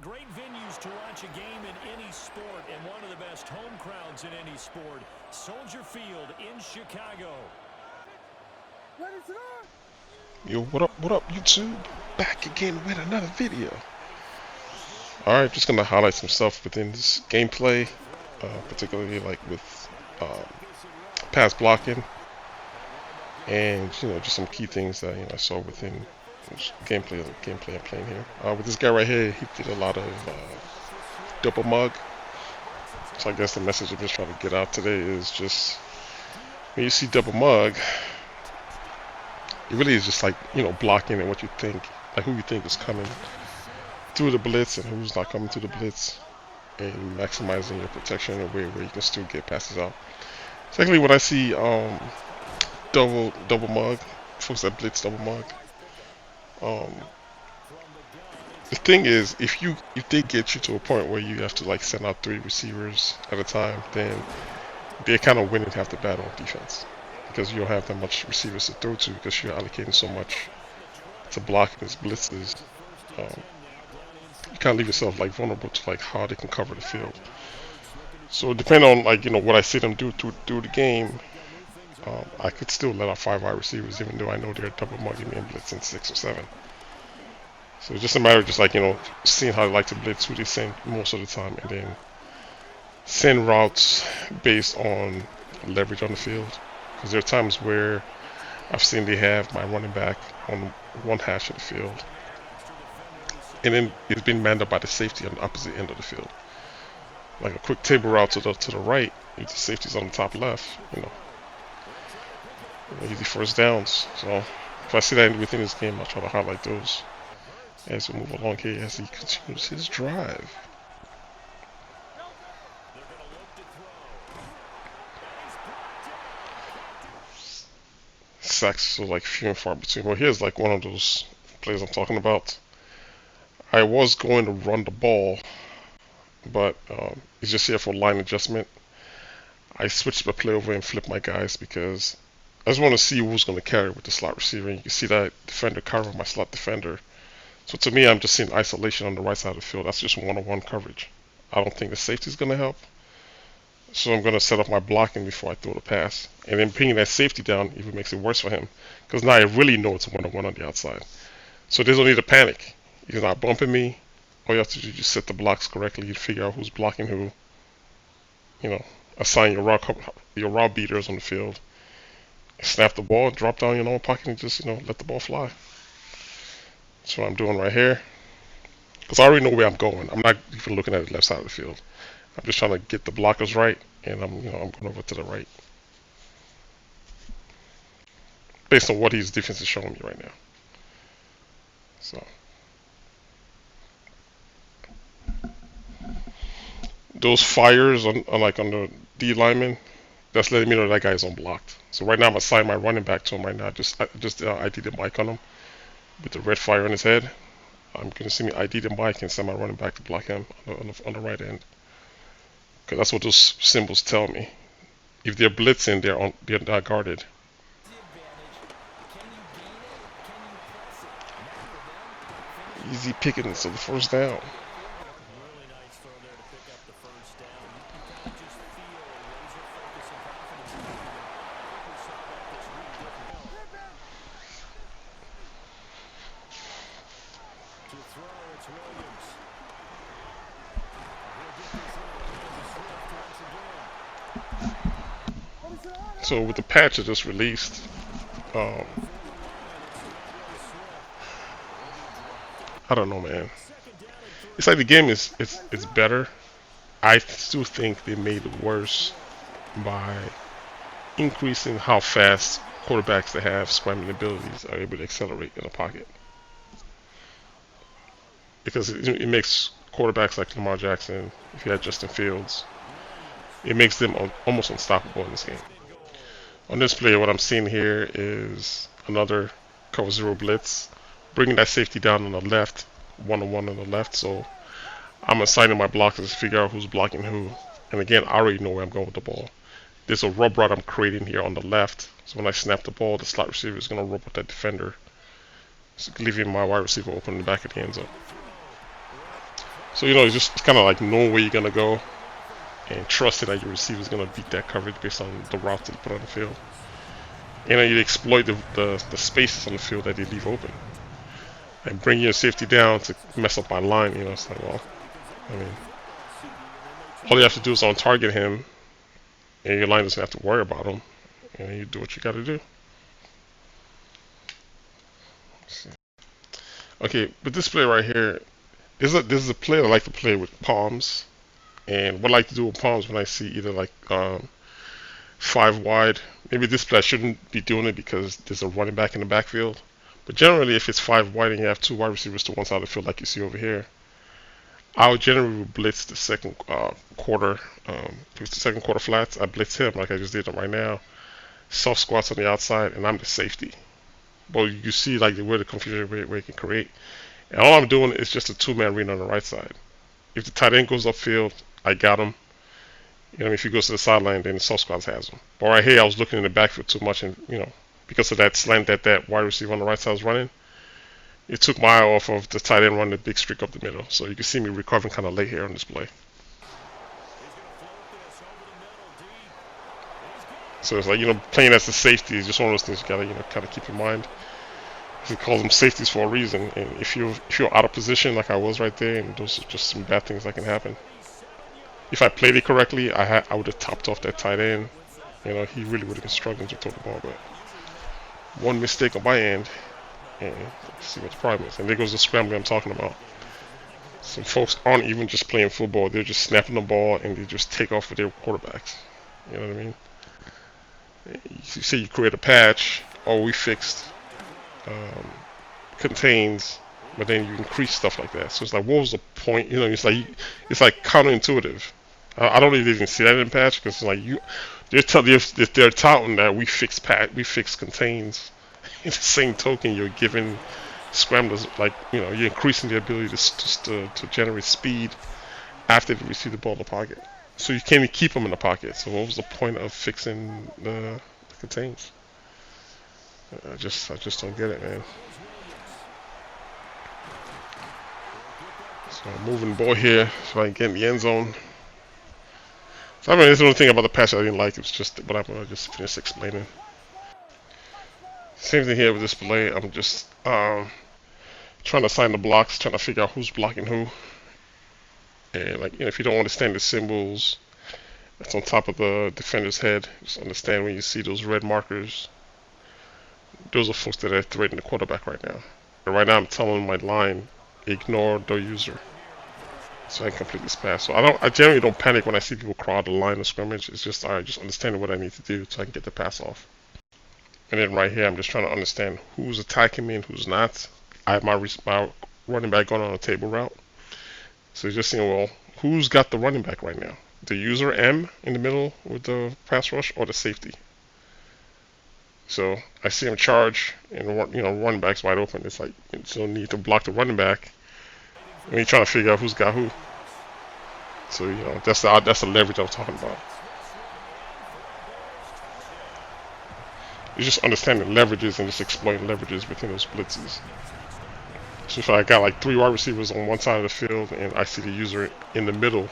great venues to watch a game in any sport, and one of the best home crowds in any sport. Soldier Field in Chicago. Yo, what up, YouTube? Back again with another video. Alright, just gonna highlight some stuff within this gameplay, particularly like with pass blocking, and just some key things that I saw within this gameplay I'm playing here. With this guy right here, he did a lot of double mug. So I guess the message I'm just trying to get out today is just when you see double mug, it really is just like blocking and what you think, like who you think is coming through the blitz and who's not coming through the blitz, and maximizing your protection in a way where you can still get passes out. Secondly, when I see double mug, folks that blitz double mug, the thing is, if they get you to a point where you have to like send out 3 receivers at a time, then they're kind of winning half the battle on defense, because you don't have that much receivers to throw to because you're allocating so much to block these blitzes. You can't leave yourself like vulnerable to like how they can cover the field. So depending on like what I see them do through the game, I could still let out 5 wide receivers even though I know they're double mugging me and blitzing 6 or 7. So it's just a matter of just like seeing how they like to blitz, who they send most of the time, and then send routes based on leverage on the field. Because there are times where I've seen they have my running back on one hash of the field, and then it's been manned up by the safety on the opposite end of the field. Like a quick table route to the right, if the safety's on the top left, easy first downs. So if I see that within this game, I'll try to highlight those as we move along here as he continues his drive. Sacks so like few and far between. Well, here's like one of those plays I'm talking about. I was going to run the ball, but it's just here for line adjustment. I switched my play over and flipped my guys because I just want to see who's going to carry with the slot receiver. And you can see that defender cover my slot defender. So to me, I'm just seeing isolation on the right side of the field. That's just one-on-one coverage. I don't think the safety is going to help. So I'm going to set up my blocking before I throw the pass. And then bringing that safety down even makes it worse for him, because now I really know it's one-on-one on the outside. So there's no need to panic. He's not bumping me. All you have to do is just set the blocks correctly and figure out who's blocking who. Assign your route beaters on the field. Snap the ball, drop down your own pocket, and just let the ball fly. That's what I'm doing right here. Because I already know where I'm going. I'm not even looking at the left side of the field. I'm just trying to get the blockers right, and I'm going over to the right based on what his defense is showing me right now. So those fires on the D lineman, that's letting me know that guy is unblocked. So right now I'm assigning my running back to him right now. I just ID the mic on him with the red fire on his head. I'm gonna see me ID the mic and send my running back to block him on the right end. Because that's what those symbols tell me. If they're blitzing, they're not guarded. Easy pickings of the first down. So with the patch I just released, I don't know, man. It's like the game is it's better. I still think they made it worse by increasing how fast quarterbacks that have scrambling abilities are able to accelerate in the pocket. Because it makes quarterbacks like Lamar Jackson, if you had Justin Fields, it makes them almost unstoppable in this game. On this play, what I'm seeing here is another cover 0 blitz, bringing that safety down on the left, one-on-one on the left. So I'm assigning my blockers to figure out who's blocking who. And again, I already know where I'm going with the ball. There's a rub route I'm creating here on the left. So when I snap the ball, the slot receiver is going to rub with that defender, so leaving my wide receiver open in the back of the end zone. So it's just kind of like knowing where you're gonna go and trusting that your receiver's gonna beat that coverage based on the route that you put on the field. You exploit the spaces on the field that they leave open and bring your safety down to mess up my line. It's like, well, I mean, all you have to do is on target him, and your line doesn't have to worry about him, and you do what you got to do. Okay, but this play right here, this is a play I like to play with palms, and what I like to do with palms when I see either like 5 wide. Maybe this play I shouldn't be doing it because there's a running back in the backfield. But generally, if it's 5 wide and you have 2 wide receivers to one side of the field, like you see over here, I would generally blitz the second quarter. If it's the second quarter flats, I blitz him like I just did right now. Soft squats on the outside, and I'm the safety. But you see like where the confusion where it can create. And all I'm doing is just a 2-man read on the right side. If the tight end goes upfield, I got him. If he goes to the sideline, then the soft squats has him. But right here, I was looking in the backfield too much, and because of that slant that wide receiver on the right side was running, it took my eye off of the tight end running the big streak up the middle. So you can see me recovering kind of late here on this play. So it's like, playing as a safety is just one of those things you gotta, kind of keep in mind. He calls them safeties for a reason, and if you're out of position like I was right there, and those are just some bad things that can happen. If I played it correctly, I would have topped off that tight end. He really would have been struggling to throw the ball, but one mistake on my end, and see what the problem is. And there goes the scrambling I'm talking about. Some folks aren't even just playing football; they're just snapping the ball and they just take off with their quarterbacks. You know what I mean? You say you create a patch, or we fixed contains, but then you increase stuff like that. So it's like, what was the point? It's like counterintuitive. I don't even see that in patch because it's like they're touting that we fix contains. In the same token, you're giving scramblers you're increasing the ability to generate speed after they receive the ball in the pocket. So you can't even keep them in the pocket. So what was the point of fixing the contains? I just don't get it, man. So moving the ball here so I can get in the end zone. So that's the only thing about the pass I didn't like. It was just what I'm gonna just finish explaining. Same thing here with this play. I'm just trying to assign the blocks, trying to figure out who's blocking who. And if you don't understand the symbols that's on top of the defender's head, just understand when you see those red markers. Those are folks that are threatening the quarterback right now. And right now I'm telling my line, ignore the user, so I can complete this pass. So I generally don't panic when I see people crowd the line of scrimmage. It's just just understanding what I need to do so I can get the pass off. And then right here, I'm just trying to understand who's attacking me and who's not. I have my running back going on a table route. So you're just saying, well, who's got the running back right now? The user M in the middle with the pass rush, or the safety? So I see him charge, and running back's wide open. It's like it's no need to block the running back when you're trying to figure out who's got who. So that's the leverage I'm talking about. You just understand the leverages and just exploiting leverages within those blitzes. So if I got like 3 wide receivers on one side of the field and I see the user in the middle,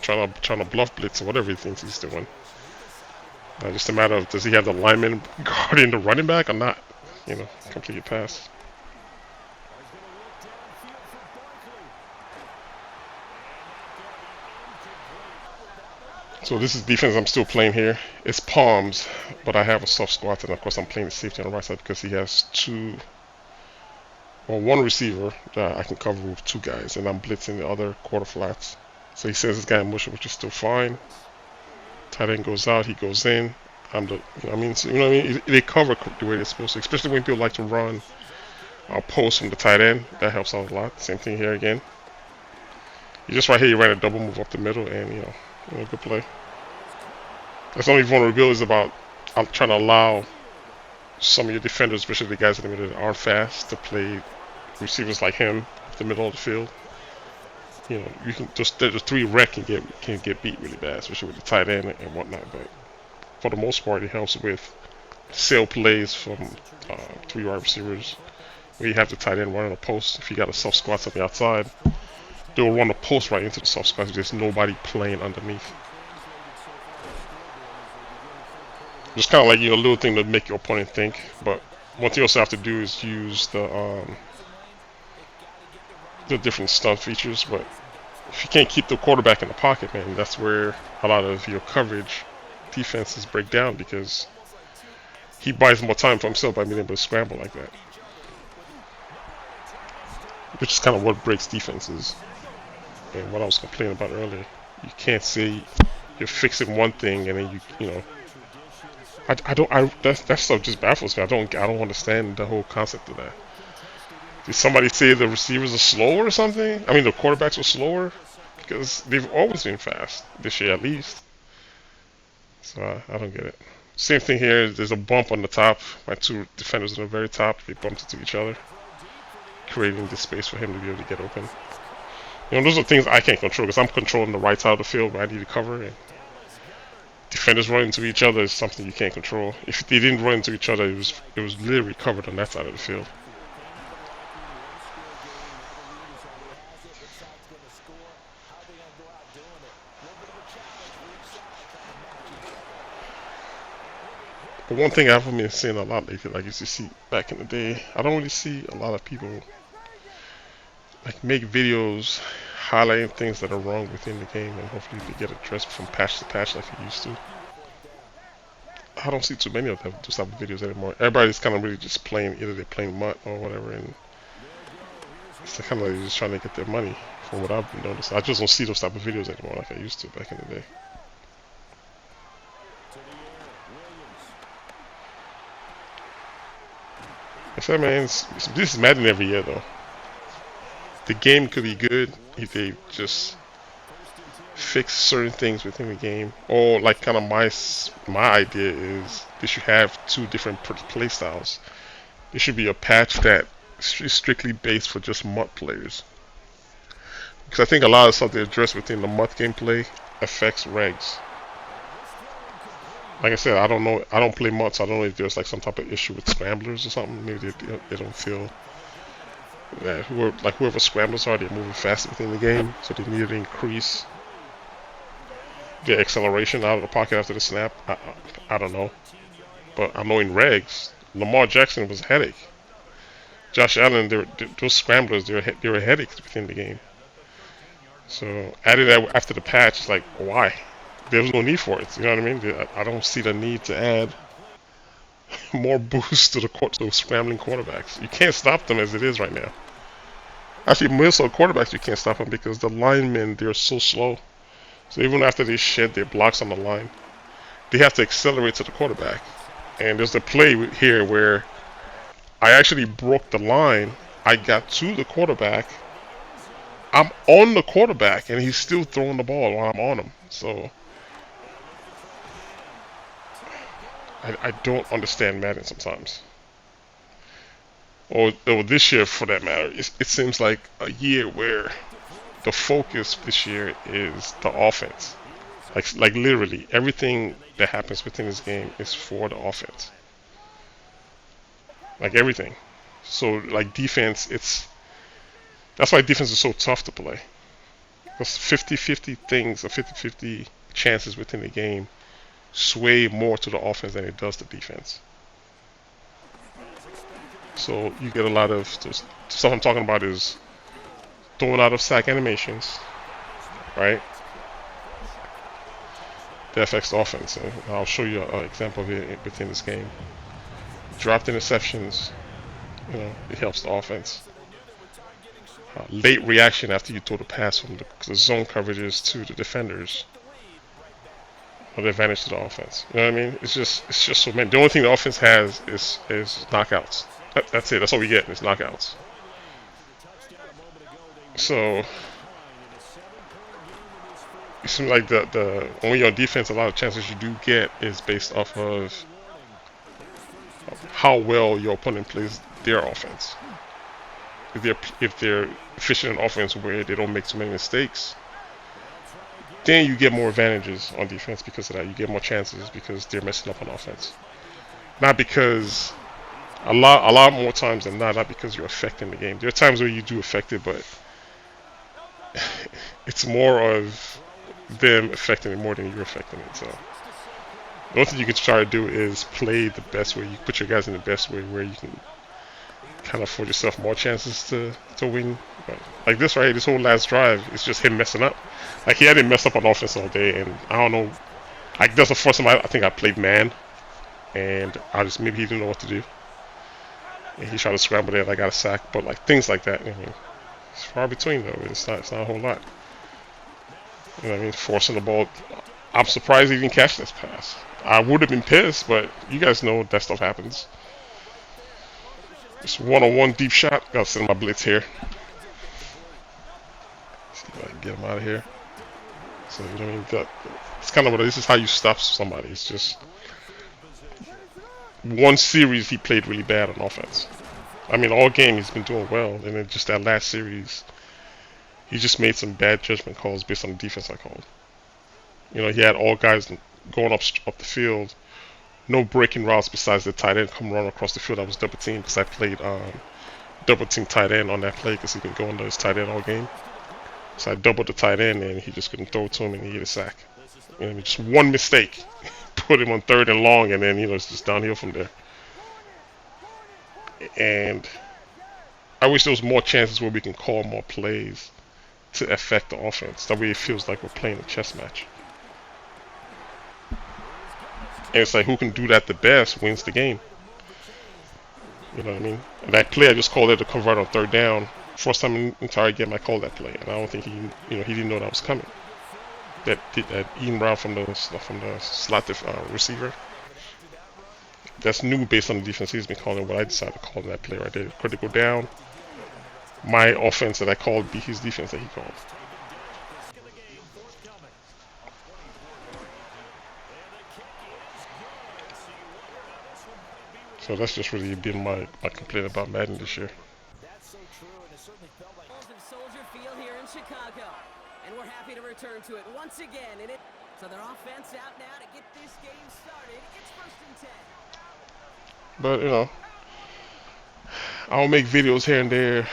trying to bluff blitz or whatever he thinks he's doing. Just a matter of, does he have the lineman guarding the running back or not? Complete your pass. So this is defense I'm still playing here. It's palms, but I have a soft squat, and of course I'm playing the safety on the right side because he has one receiver that I can cover with 2 guys, and I'm blitzing the other quarter flats. So he sends this guy in motion, which is still fine. Tight end goes out, he goes in. They cover the way they're supposed to, especially when people like to run post from the tight end. That helps out a lot. Same thing here again. You just right here, you ran a double move up the middle, and good play. That's the only vulnerability about trying to allow some of your defenders, especially the guys in the middle that aren't fast, to play receivers like him up the middle of the field. You can just the 3 rec can get beat really bad, especially with the tight end and whatnot. But for the most part, it helps with sail plays from 3 wide receivers where you have the tight end running a post. If you got a soft squats on the outside, they'll run a post right into the soft squats. There's nobody playing underneath. Just kind of like, you know, a little thing to make your opponent think. But one thing you also have to do is use the different stunt features. But if you can't keep the quarterback in the pocket, man, that's where a lot of your coverage defenses break down, because he buys more time for himself by being able to scramble like that. Which is kind of what breaks defenses. And what I was complaining about earlier. You can't say you're fixing one thing and then you know. That stuff just baffles me. I don't understand the whole concept of that. Did somebody say the receivers are slower or something? I mean, the quarterbacks were slower, because they've always been fast this year at least. So I don't get it. Same thing here. There's a bump on the top. My two defenders on the very top, they bumped into each other, creating the space for him to be able to get open. You know, those are things I can't control, because I'm controlling the right side of the field where I need to cover. And defenders running into each other is something you can't control. If they didn't run into each other, it was literally covered on that side of the field. But one thing I've been seeing a lot lately, like I used to see back in the day, I don't really see a lot of people like make videos highlighting things that are wrong within the game, and hopefully they get addressed from patch to patch like they used to. I don't see too many of them, those type of videos anymore. Everybody's kind of really just playing, either they're playing MUT or whatever, and it's kind of like just trying to get their money, from what I've been noticing. I just don't see those type of videos anymore like I used to back in the day. I said, man, this is Madden every year though. The game could be good if they just fix certain things within the game, or like kind of my idea is they should have two different play styles. There should be a patch that is strictly based for just MUT players, because I think a lot of stuff they address within the MUT gameplay affects regs. Like I said, I don't know. I don't play MUT, so I don't know if there's like some type of issue with scramblers or something. Maybe they don't feel that whoever scramblers are, they're moving faster within the game, so they need to increase their acceleration out of the pocket after the snap. I don't know, but I know in regs, Lamar Jackson was a headache. Josh Allen, those scramblers, they were headaches within the game. So adding that after the patch, it's like, why? There's no need for it. You know what I mean? I don't see the need to add more boost to the scrambling quarterbacks. You can't stop them as it is right now. Actually, most of the quarterbacks you can't stop them because the linemen, they're so slow. So even after they shed their blocks on the line, they have to accelerate to the quarterback. And there's a play here where I actually broke the line. I got to the quarterback. I'm on the quarterback, and he's still throwing the ball while I'm on him. So I don't understand Madden sometimes. Or this year, for that matter, it seems like a year where the focus this year is the offense. Like literally everything that happens within this game is for the offense. Like everything. So like defense, that's why defense is so tough to play. Because 50-50 things or 50-50 chances within the game sway more to the offense than it does the defense. So you get a lot of stuff I'm talking about is throwing out of sack animations, right? That affects the offense. And I'll show you an example of it within this game. Dropped interceptions, you know, it helps the offense. Late reaction after you throw the pass from the zone coverages to the defenders, or the advantage to the offense. You know what I mean? It's just so many. The only thing the offense has is knockouts. That's it. That's all we get is knockouts. So it seems like the only on defense, a lot of chances you do get is based off of how well your opponent plays their offense. If they're efficient in offense where they don't make too many mistakes, then you get more advantages on defense because of that. You get more chances because they're messing up on offense. Not because a lot more times than not because you're affecting the game. There are times where you do affect it, but it's more of them affecting it more than you're affecting it. So the only thing you can try to do is play the best way. You put your guys in the best way where you can kind of afford yourself more chances to win. But like this right here, this whole last drive is just him messing up. Like he hadn't messed up on offense all day, and I don't know. Like that's the first time I think I played man, and I just maybe he didn't know what to do. And he tried to scramble there, and I got a sack. But like things like that, I mean, it's far between though. It's not a whole lot. You know what I mean? Forcing the ball. I'm surprised he didn't catch this pass. I would have been pissed, but you guys know that stuff happens. Just one-on-one deep shot. Gotta send my blitz here. See if I can get him out of here. So you know what I mean? It's kind of what this is how you stop somebody. It's just one series he played really bad on offense. I mean, all game he's been doing well, and then just that last series, he just made some bad judgment calls based on the defense I called. You know, he had all guys going up the field, no breaking routes besides the tight end come run across the field. I was double teamed because I played double team tight end on that play because he been going to his tight end all game. So I doubled the tight end and he just couldn't throw it to him and he hit a sack. You know, just one mistake put him on 3rd and long, and then you know it's just downhill from there. And I wish there was more chances where we can call more plays to affect the offense. That way it feels like we're playing a chess match. And it's like who can do that the best wins the game. You know what I mean? And that play I just called it to convert on 3rd down. First time in the entire game I called that play, and I don't think he didn't know that was coming. That Ian Brown from the slot receiver. That's new based on the defense he's been calling. What I decided to call that play right there, critical down. My offense that I called beat his defense that he called. So that's just really been my complaint about Madden this year. That's so true, and it certainly felt like Soldier Field here in Chicago, and we're happy to return to it once again. So their offense out now to get this game started. It's 1st and 10. But you know, I'll make videos here and there.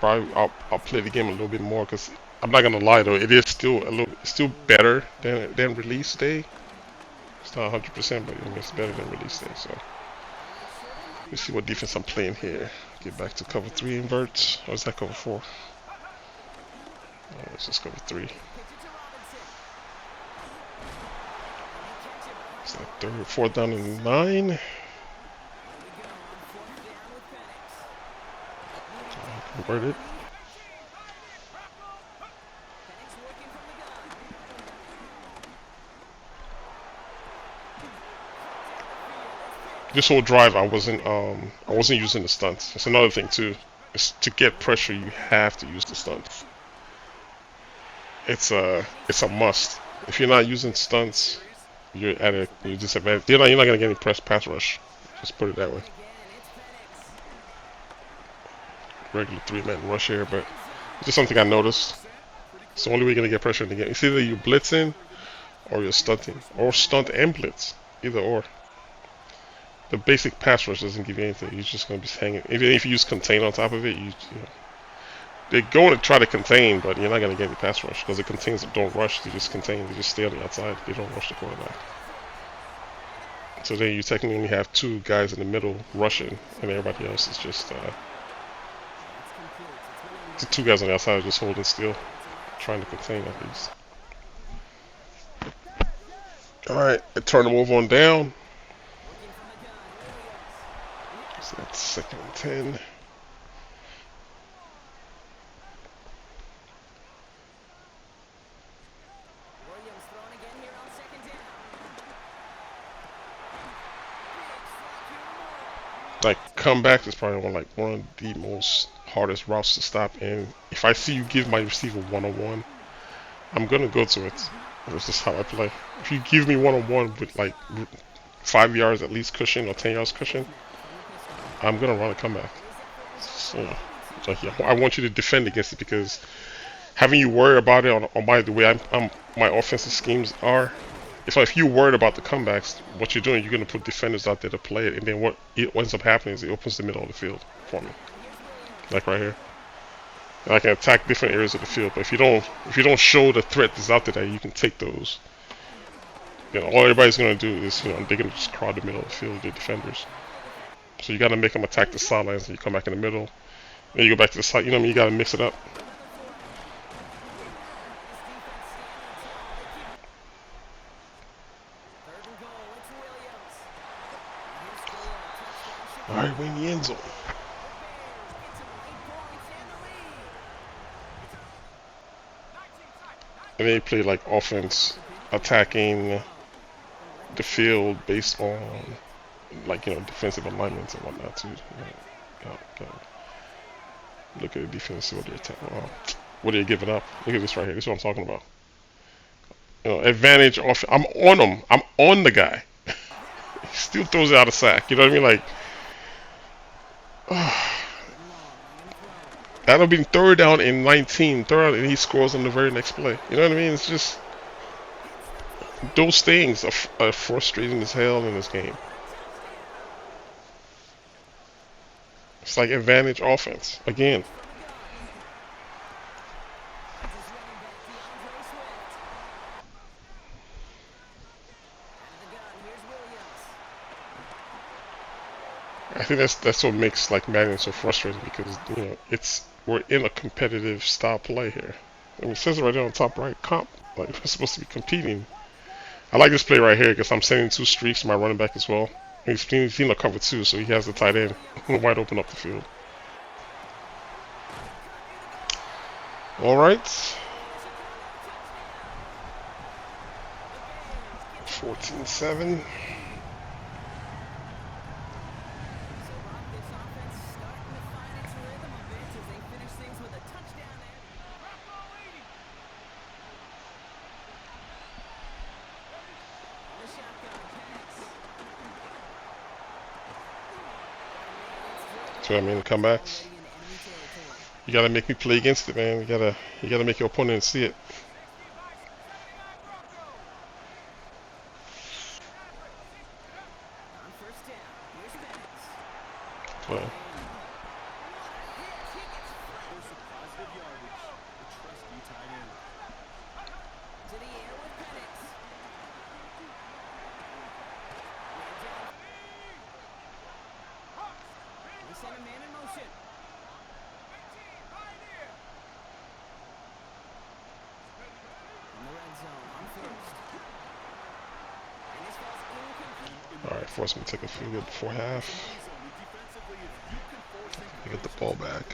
Probably I'll play the game a little bit more because I'm not gonna lie though, it is still better than release day. It's not 100%, but it's better than release day. So. Let's see what defense I'm playing here. Get back to cover 3 inverts. Or is that cover 4? Let's just cover 3. Is that 4th down and 9? Convert it. This whole drive, I wasn't using the stunts. That's another thing too. Is to get pressure, you have to use the stunts. It's a must. If you're not using stunts, you're at a disadvantage. You're not gonna get any pass rush. Just put it that way. Regular 3-man rush here, but it's just something I noticed. It's the only way you're gonna get pressure in the game. It's either you're blitzing or you're stunting, or stunt and blitz, either or. The basic pass rush doesn't give you anything. You're just going to be hanging. Even if you use contain on top of it, you know, they're going to try to contain, but you're not going to get any pass rush because the contains don't rush. They just contain. They just stay on the outside. They don't rush the quarterback. So then you technically only have 2 guys in the middle rushing, and everybody else is just the 2 guys on the outside are just holding still, trying to contain at least. All right, I turn them over on down. So that's 2nd and 10. Like comeback is probably one of the most hardest routes to stop. And if I see you give my receiver 1-on-1, I'm gonna go to it. That's just how I play. If you give me 1-on-1 with like 5 yards at least cushion or 10 yards cushion, I'm gonna run a comeback. So, like, I want you to defend against it because having you worry about it on by the way my offensive schemes are, So if you're worried about the comebacks, what you're doing, you're going to put defenders out there to play it, and then what ends up happening is it opens the middle of the field for me, like right here. And I can attack different areas of the field, but if you don't show the threat that's out there that you can take those, then all everybody's going to do is, they're going to just crowd the middle of the field, the defenders. So you got to make them attack the sidelines, and you come back in the middle, then you go back to the side. You know what I mean? You got to mix it up. All right, we're in the end zone. And they play like offense, attacking the field based on defensive alignments and whatnot too. Look at the defense, see what they're attacking. What are they giving up? Look at this right here. This is what I'm talking about. Advantage off. I'm on him. I'm on the guy. He still throws it out of sack. You know what I mean? Like, that'll be third down in 19, third, and he scores on the very next play. You know what I mean? It's just those things are frustrating as hell in this game. It's like advantage offense again. I think that's what makes like Madden so frustrating, because we're in a competitive style play here. I mean, it says it right there on the top right, comp. Like, we're supposed to be competing. I like this play right here because I'm sending 2 streaks to my running back as well. He's in a cover 2, so he has the tight end wide open up the field. All right. 14-7. So I mean, comebacks. You gotta make me play against it, man. You gotta make your opponent see it. Well. Alright, force me to take a field goal before half. Get the ball back.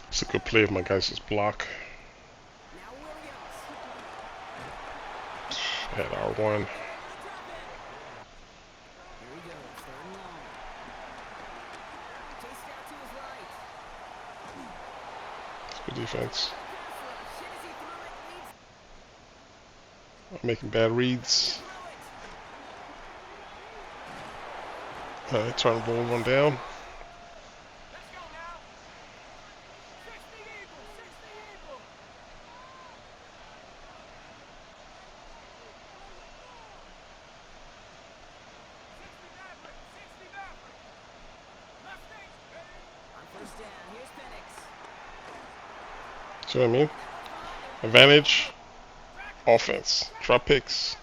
It's a good play if my guys just block. At R1. It's good defense. I'm making bad reads. Trying to roll one down. See what I mean? Advantage, offense, drop picks.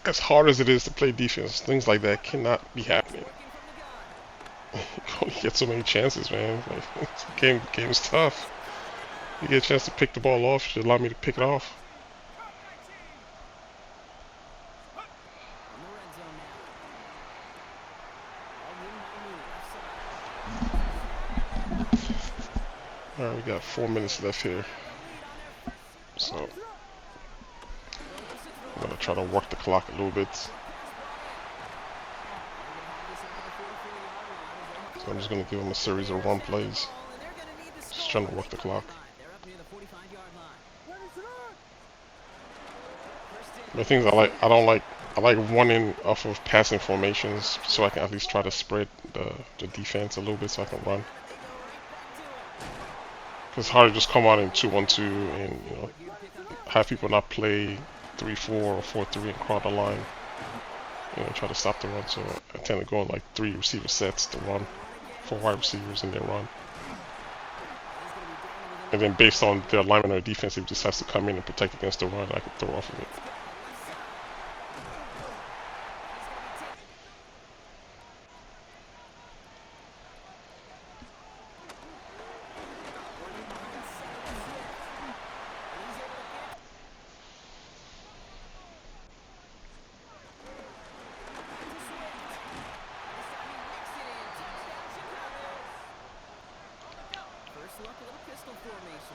As hard as it is to play defense, things like that cannot be happening. You only get so many chances, man. Like, game is tough. You get a chance to pick the ball off, you should allow me to pick it off. Alright, we got 4 minutes left here. So I'm gonna try to work the clock a little bit. So I'm just gonna give them a series of run plays. Just trying to work the clock. The things I like running off of passing formations so I can at least try to spread the defense a little bit so I can run. It's hard to just come out in 2-1-2 and have people not play 3-4 or 4-3 and crowd the line. Try to stop the run. So I tend to go in like 3 receiver sets to run, 4 wide receivers and then run. And then based on their alignment or defense, it just has to come in and protect against the run. I can throw off of it.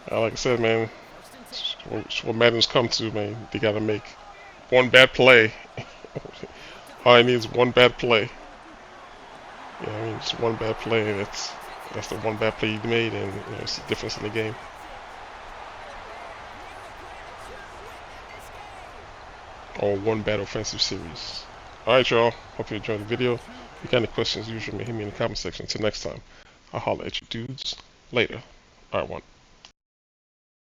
Like I said, man, it's what Madden's come to, man. They gotta make one bad play. All I need is one bad play. Yeah, I mean, just one bad play. That's the one bad play you made, and it's the difference in the game. Or one bad offensive series. Alright, y'all. Hope you enjoyed the video. If you got any questions, usually hit me in the comment section. Until next time, I'll holler at you dudes later. Alright, one.